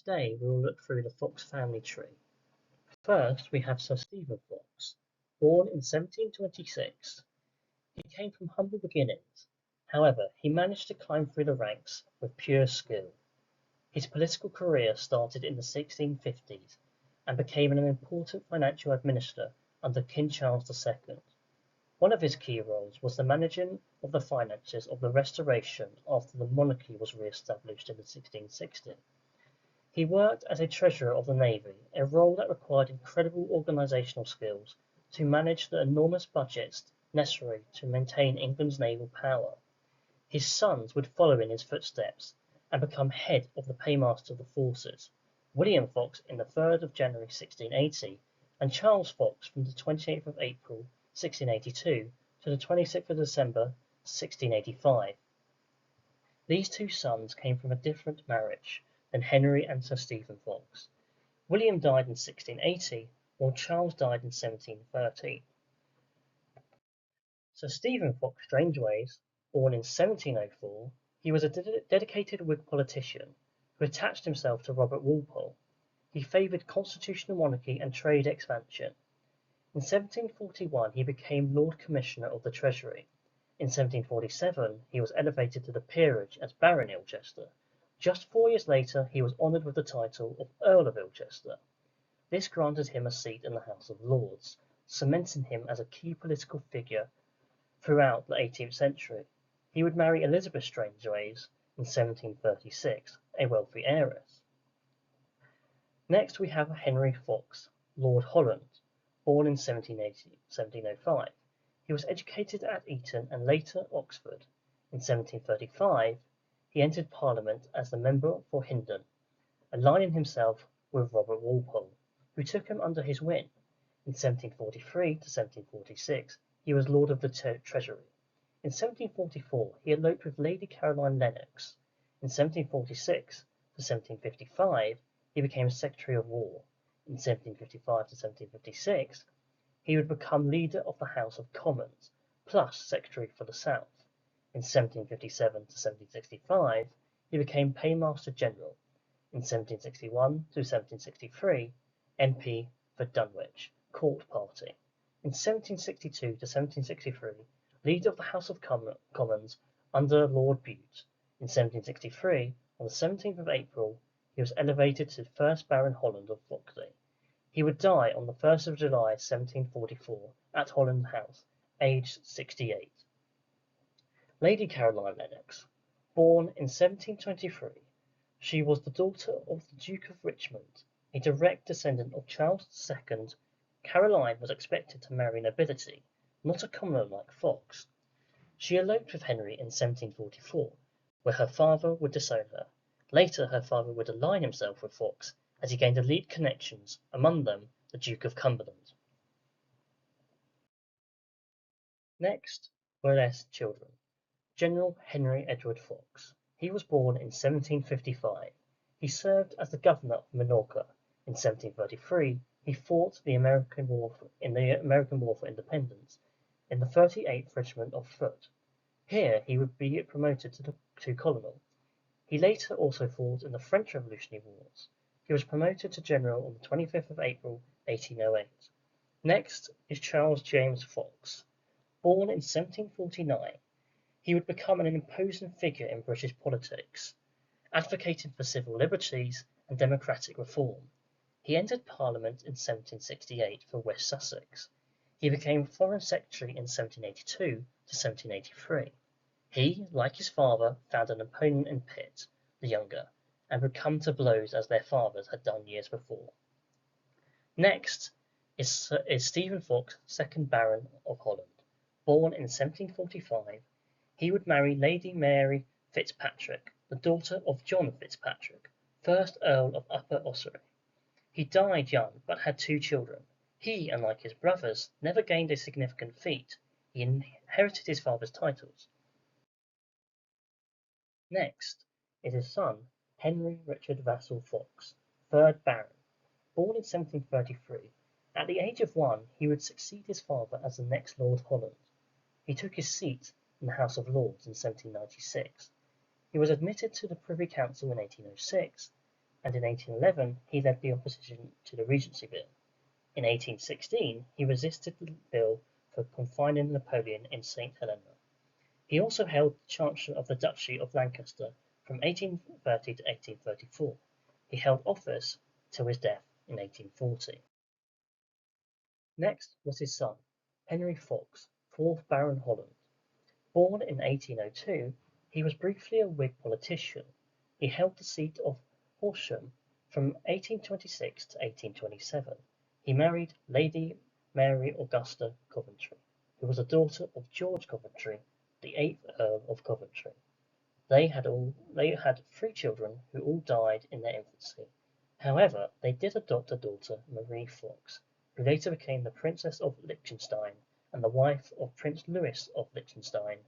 Today we will look through the Fox family tree. First we have Sir Stephen Fox. Born in 1726, he came from humble beginnings. However, he managed to climb through the ranks with pure skill. His political career started in the 1650s and became an important financial administrator under King Charles II. One of his key roles was the managing of the finances of the Restoration after the monarchy was re-established in 1660. He worked as a treasurer of the Navy, a role that required incredible organisational skills to manage the enormous budgets necessary to maintain England's naval power. His sons would follow in his footsteps and become head of the paymaster of the forces, William Fox in the 3rd of January 1680 and Charles Fox from the 28th of April 1682 to the 26th of December 1685. These two sons came from a different marriage than Henry and Sir Stephen Fox. William died in 1680, while Charles died in 1713. Sir Stephen Fox Strangeways, born in 1704, he was a dedicated Whig politician who attached himself to Robert Walpole. He favoured constitutional monarchy and trade expansion. In 1741 he became Lord Commissioner of the Treasury. In 1747 he was elevated to the peerage as Baron Ilchester. Just 4 years later he was honoured with the title of Earl of Ilchester. This granted him a seat in the House of Lords, cementing him as a key political figure throughout the 18th century. He would marry Elizabeth Strangeways in 1736, a wealthy heiress. Next we have Henry Fox, Lord Holland, born in 1705. He was educated at Eton and later Oxford. In 1735 he entered Parliament as the member for Hindon, aligning himself with Robert Walpole, who took him under his wing. In 1743 to 1746 he was Lord of the Treasury. In 1744 he eloped with Lady Caroline Lennox. In 1746 to 1755 he became Secretary of War. In 1755 to 1756 he would become leader of the House of Commons, plus Secretary for the South. In 1757 to 1765 he became Paymaster General. In 1761 to 1763 MP for Dunwich, Court Party. In 1762 to 1763 leader of the House of Commons under Lord Bute. In 1763, on the 17th of April, he was elevated to 1st Baron Holland of Foxley. He would die on the 1st of July 1744 at Holland House, aged 68. Lady Caroline Lennox, born in 1723, she was the daughter of the Duke of Richmond, a direct descendant of Charles II. Caroline was expected to marry nobility, not a commoner like Fox. She eloped with Henry in 1744, where her father would disown her. Later her father would align himself with Fox as he gained elite connections, among them the Duke of Cumberland. Next were their children. General Henry Edward Fox. He was born in 1755. He served as the governor of Minorca. In 1733 he fought in the American War for Independence in the 38th Regiment of Foot. Here he would be promoted to colonel. He later also fought in the French Revolutionary Wars. He was promoted to general on the 25th of April 1808. Next is Charles James Fox. Born in 1749, he would become an imposing figure in British politics, advocating for civil liberties and democratic reform. He entered Parliament in 1768 for West Sussex. He became Foreign Secretary in 1782 to 1783. He, like his father, found an opponent in Pitt, the younger, and would come to blows as their fathers had done years before. Next is Stephen Fox, 2nd Baron of Holland. Born in 1745, he would marry Lady Mary Fitzpatrick, the daughter of John Fitzpatrick, 1st Earl of Upper Ossory. He died young, but had 2 children. He, unlike his brothers, never gained a significant feat. He inherited his father's titles. Next is his son, Henry Richard Vassall Fox, 3rd Baron. Born in 1733, at the age of 1 he would succeed his father as the next Lord Holland. He took his seat in the House of Lords in 1796. He was admitted to the Privy Council in 1806. and in 1811 he led the opposition to the Regency Bill. In 1816 he resisted the bill for confining Napoleon in St Helena. He also held the Chancellor of the Duchy of Lancaster from 1830 to 1834. He held office till his death in 1840. Next was his son, Henry Fox, 4th Baron Holland. Born in 1802, he was briefly a Whig politician. He held the seat of Horsham from 1826 to 1827. He married Lady Mary Augusta Coventry, who was a daughter of George Coventry, the 8th Earl of Coventry. They had 3 children who all died in their infancy. However, they did adopt a daughter, Marie Fox, who later became the Princess of Liechtenstein and the wife of Prince Louis of Liechtenstein.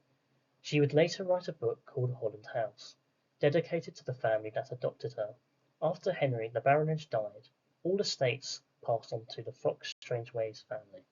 She would later write a book called Holland House, dedicated to the family that adopted her. After Henry the baronage died, all estates passed on to the Fox Strangeways family.